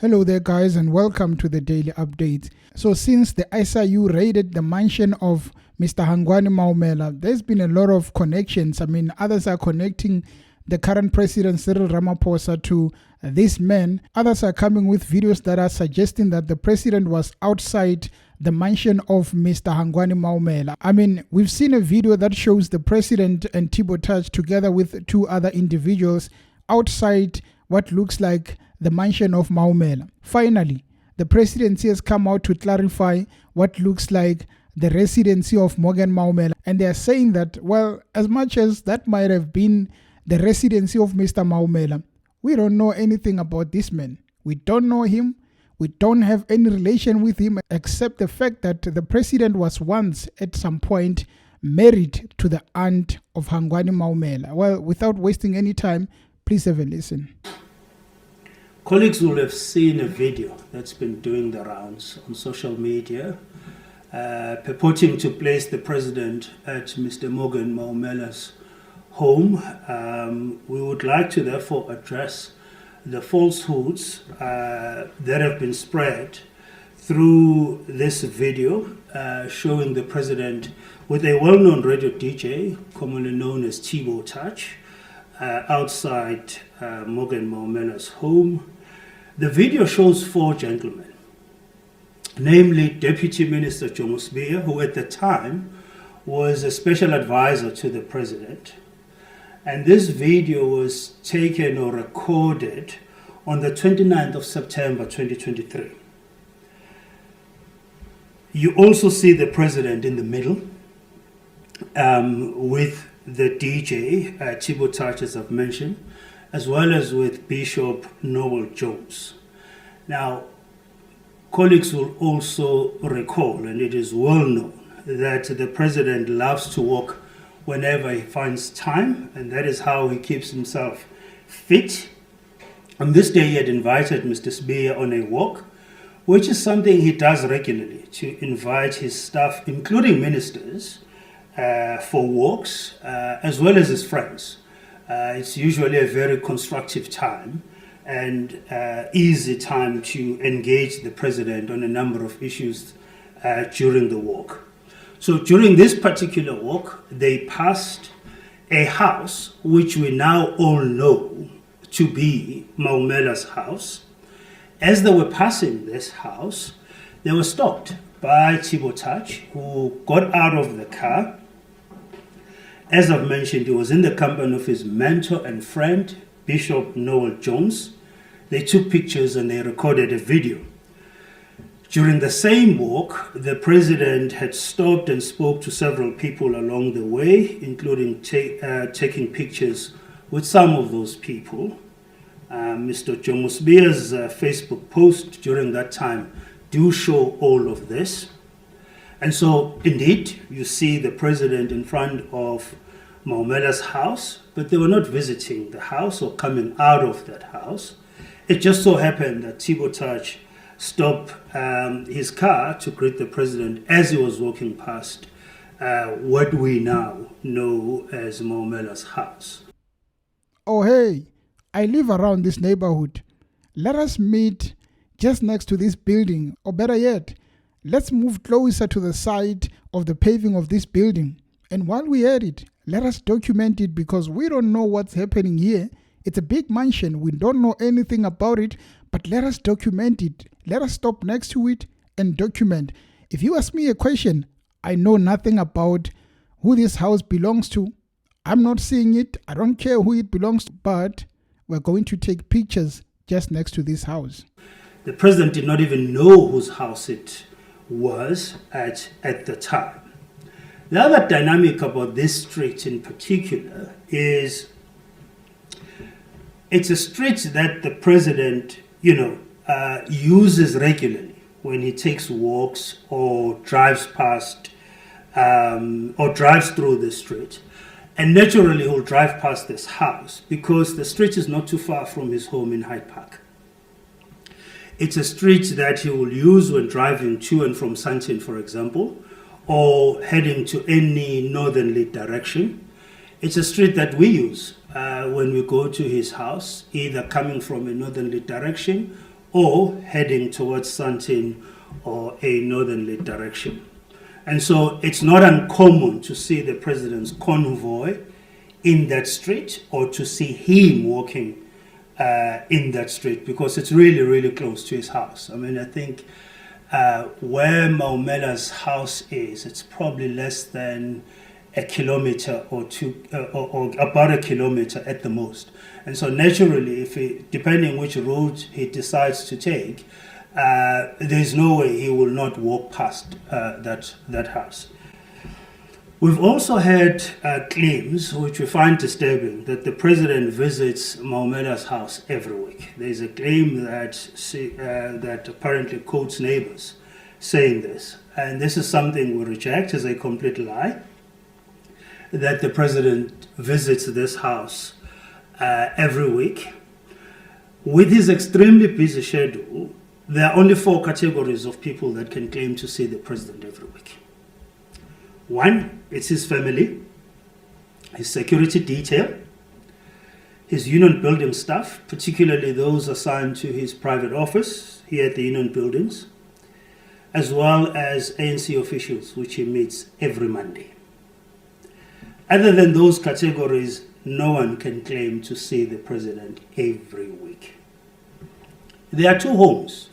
Hello there guys and welcome to the daily update. So since the ISIU raided the mansion of Mr. Hangwani Maumela, there's been a lot of connections. Others are connecting the current president Cyril Ramaphosa to this man. Others are coming with videos that are suggesting that the president was outside the mansion of Mr. Hangwani Maumela. We've seen a video that shows the president and Thibaut Touch together with two other individuals outside what looks like the mansion of Maumela. Finally, the presidency has come out to clarify what looks like the residency of Morgan Maumela, and they are saying that, well, as much as that might have been the residency of Mr. Maumela, we don't know anything about this man. We don't know him. We don't have any relation with him except the fact that the president was once at some point married to the aunt of Hangwani Maumela. Well, without wasting any time, please have a listen. Colleagues will have seen a video that's been doing the rounds on social media purporting to place the president at Mr. Morgan Maumela's home. We would like to therefore address the falsehoods that have been spread through this video showing the president with a well-known radio DJ, commonly known as Thibaut Touch, outside Morgan Maumela's home. The video shows four gentlemen, namely Deputy Minister Jomo Sibiya, who at the time was a special advisor to the president. And this video was taken or recorded on the 29th of September 2023. You also see the president in the middle with the DJ, Thibaut Touch, as I've mentioned, as well as with Bishop Noel Jones. Now, colleagues will also recall, and it is well known, that the president loves to walk whenever he finds time, and that is how he keeps himself fit. On this day, he had invited Mr. Sibiya on a walk, which is something he does regularly, to invite his staff, including ministers, for walks, as well as his friends. It's usually a very constructive time and easy time to engage the president on a number of issues during the walk. So during this particular walk, they passed a house which we now all know to be Maumela's house. As they were passing this house, they were stopped by Thibaut Touch, who got out of the car. As I've mentioned, he was in the company of his mentor and friend, Bishop Noel Jones. They took pictures and they recorded a video. During the same walk, the president had stopped and spoke to several people along the way, including taking pictures with some of those people. Mr. Jomo Sibiya's Facebook post during that time do show all of this. And so, indeed, you see the president in front of Maumela's house, but they were not visiting the house or coming out of that house. It just so happened that Thibaut Touch stopped his car to greet the president as he was walking past what we now know as Maumela's house. Oh hey, I live around this neighborhood. Let us meet just next to this building, or better yet, let's move closer to the side of the paving of this building. And while we're at it, let us document it because we don't know what's happening here. It's a big mansion. We don't know anything about it, but let us document it. Let us stop next to it and document. If you ask me a question, I know nothing about who this house belongs to. I'm not seeing it. I don't care who it belongs to, but we're going to take pictures just next to this house. The president did not even know whose house it was at the time. The other dynamic about this street in particular is it's a street that the president, uses regularly when he takes walks or drives past or drives through the street. And naturally, he'll drive past this house because the street is not too far from his home in Hyde Park. It's a street that he will use when driving to and from Sandton, for example, or heading to any northerly direction. It's a street that we use when we go to his house, either coming from a northerly direction or heading towards Sandton or a northerly direction. And so it's not uncommon to see the president's convoy in that street or to see him walking in that street, because it's really, really close to his house. I mean, I think where Maumela's house is, it's probably less than a kilometer or two, or about a kilometer at the most. And so naturally, depending which route he decides to take, there's no way he will not walk past that house. We've also had claims, which we find disturbing, that the president visits Maumela's house every week. There's a claim that apparently quotes neighbors saying this. And this is something we reject as a complete lie, that the president visits this house every week. With his extremely busy schedule, there are only 4 categories of people that can claim to see the president every week. 1, it's his family, his security detail, his union building staff, particularly those assigned to his private office here at the union buildings, as well as ANC officials, which he meets every Monday. Other than those categories, no one can claim to see the president every week. There are 2 homes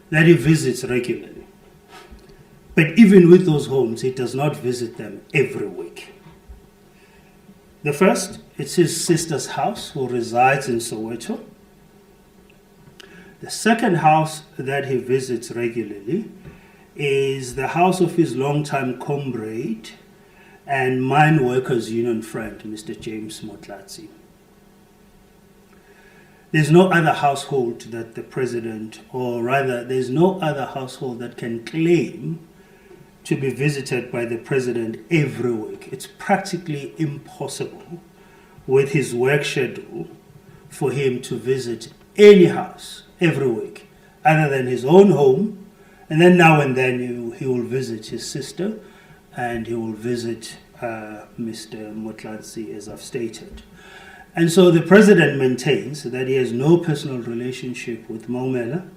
that he visits regularly. But even with those homes, he does not visit them every week. The first, it's his sister's house, who resides in Soweto. The second house that he visits regularly is the house of his longtime comrade and mine workers union friend, Mr. James Motlatsi. There's no other household that the president, or rather, there's no other household that can claim to be visited by the president every week. It's practically impossible with his work schedule for him to visit any house every week other than his own home, and then now and then he will visit his sister and he will visit Mr. Motlatsi, as I've stated. And so the president maintains that he has no personal relationship with Maumela.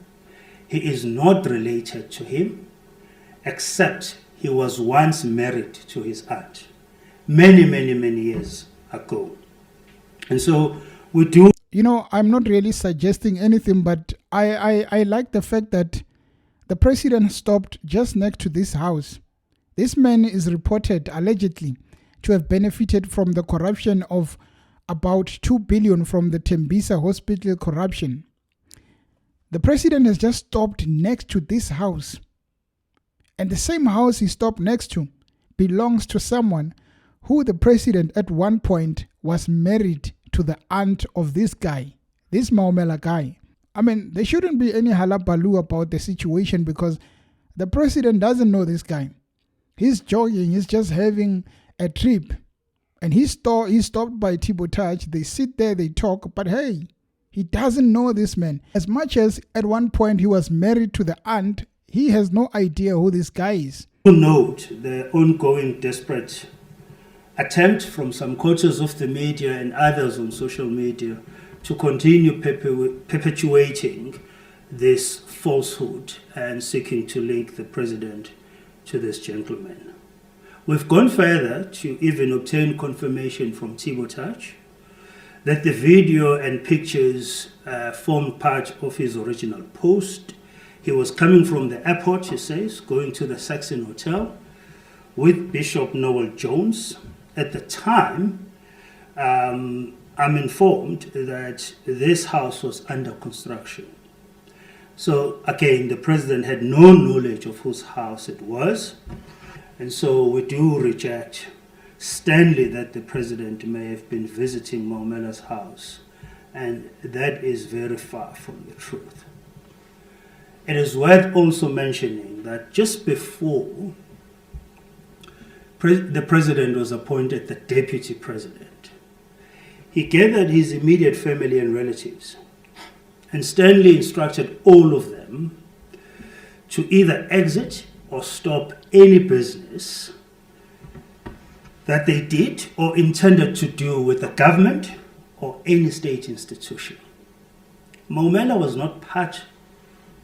He is not related to him, except he was once married to his aunt many, many, many years ago. And so we do... You know, I'm not really suggesting anything, but I like the fact that the president stopped just next to this house. This man is reported, allegedly, to have benefited from the corruption of about 2 billion from the Tembisa hospital corruption. The president has just stopped next to this house. And the same house he stopped next to belongs to someone who the president at one point was married to the aunt of this guy, this Maumela guy. I mean, there shouldn't be any halabaloo about the situation because the president doesn't know this guy. He's jogging, he's just having a trip. And he's stopped by Tibotage. They sit there, they talk, but hey, he doesn't know this man. As much as at one point he was married to the aunt, he has no idea who this guy is. Note the ongoing desperate attempt from some quarters of the media and others on social media to continue perpetuating this falsehood and seeking to link the president to this gentleman. We've gone further to even obtain confirmation from Tibotage that the video and pictures formed part of his original post. He was coming from the airport, he says, going to the Saxon Hotel with Bishop Noel Jones. At the time, I'm informed that this house was under construction. So again, the president had no knowledge of whose house it was. And so we do reject sternly that the president may have been visiting Maumela's house. And that is very far from the truth. It is worth also mentioning that just before the president was appointed the deputy president, he gathered his immediate family and relatives and sternly instructed all of them to either exit or stop any business that they did or intended to do with the government or any state institution. Maumela was not part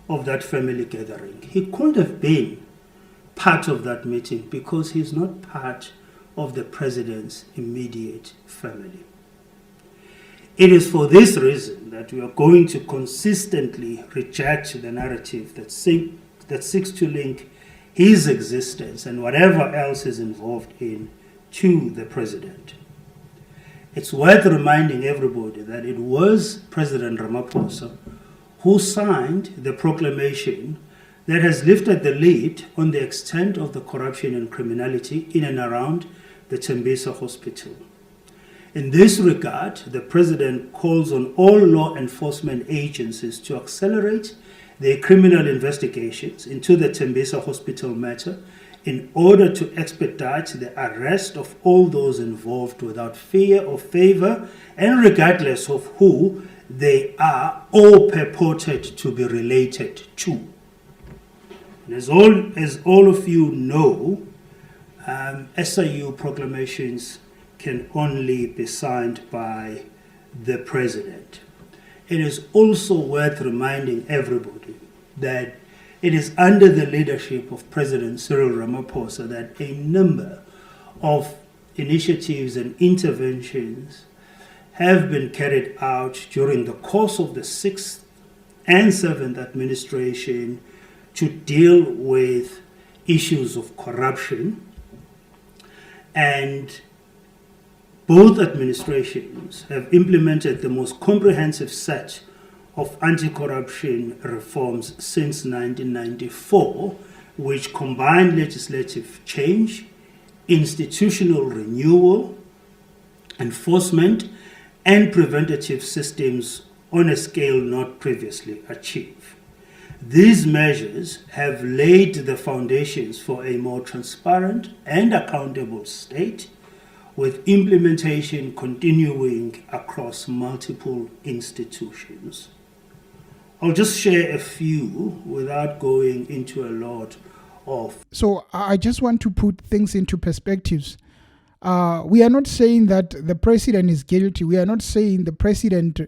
of that family gathering. He couldn't have been part of that meeting because he's not part of the president's immediate family. It is for this reason that we are going to consistently reject the narrative that seeks to link his existence and whatever else is involved in to the president. It's worth reminding everybody that it was President Ramaphosa who signed the proclamation that has lifted the lid on the extent of the corruption and criminality in and around the Tembisa Hospital. In this regard, the President calls on all law enforcement agencies to accelerate their criminal investigations into the Tembisa Hospital matter in order to expedite the arrest of all those involved without fear or favor and regardless of who they are or purported to be related to. And as all of you know, SIU proclamations can only be signed by the President. It is also worth reminding everybody that it is under the leadership of President Cyril Ramaphosa that a number of initiatives and interventions have been carried out during the course of the 6th and 7th administration to deal with issues of corruption, and both administrations have implemented the most comprehensive set of anti-corruption reforms since 1994, which combine legislative change, institutional renewal, enforcement, and preventative systems on a scale not previously achieved. These measures have laid the foundations for a more transparent and accountable state, with implementation continuing across multiple institutions. I'll just share a few without going into a lot of. So I just want to put things into perspectives. We are not saying that the president is guilty. We are not saying the president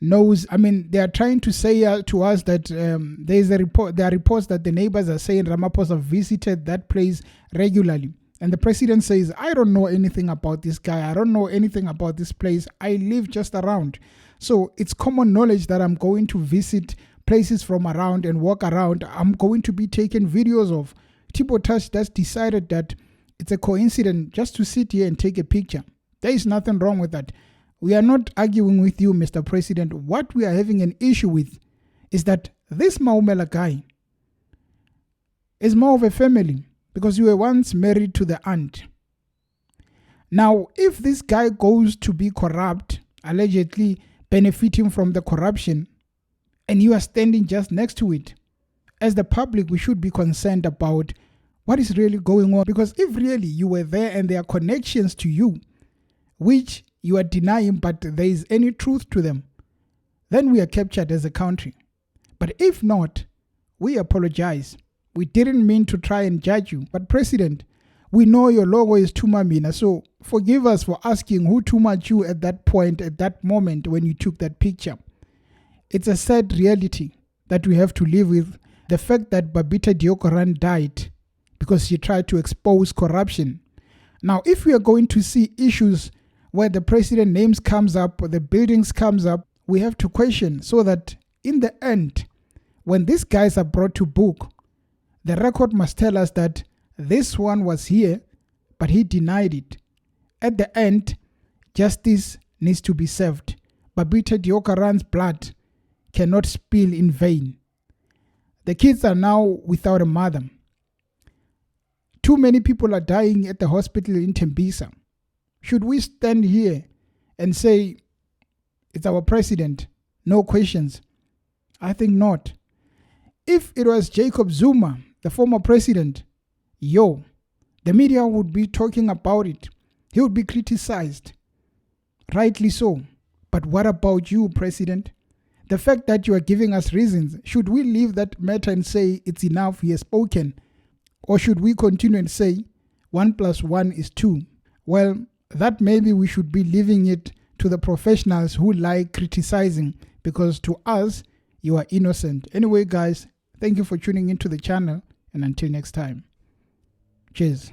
knows. I mean, they are trying to say to us that there are reports that the neighbors are saying Ramaphosa visited that place regularly. And the president says, I don't know anything about this guy. I don't know anything about this place. I live just around. So it's common knowledge that I'm going to visit places from around and walk around. I'm going to be taking videos of. Thibaut Touch just decided that it's a coincidence just to sit here and take a picture. There is nothing wrong with that. We are not arguing with you, Mr. President. What we are having an issue with is that this Maumela guy is more of a family, because you were once married to the aunt. Now, if this guy goes to be corrupt, allegedly benefiting from the corruption, and you are standing just next to it, as the public, we should be concerned about what is really going on. Because if really you were there and there are connections to you, which you are denying, but there is any truth to them, then we are captured as a country. But if not, we apologize. We didn't mean to try and judge you. But President, we know your logo is Tumamina, so forgive us for asking who tumaed you at that point, at that moment when you took that picture. It's a sad reality that we have to live with. The fact that Babita Deokaran died because she tried to expose corruption. Now, if we are going to see issues where the president names comes up or the buildings comes up, we have to question, so that in the end, when these guys are brought to book, the record must tell us that this one was here, but he denied it. At the end, justice needs to be served. Babita Deokaran's blood cannot spill in vain. The kids are now without a mother. Too many people are dying at the hospital in Tembisa. Should we stand here and say, it's our president, no questions? I think not. If it was Jacob Zuma, the former president, the media would be talking about it. He would be criticized. Rightly so. But what about you, President? The fact that you are giving us reasons, should we leave that matter and say it's enough, he has spoken? Or should we continue and say 1 + 1 is 2? Well, that maybe we should be leaving it to the professionals who like criticizing, because to us, you are innocent. Anyway, guys, Thank you for tuning into the channel, and until next time. Cheers.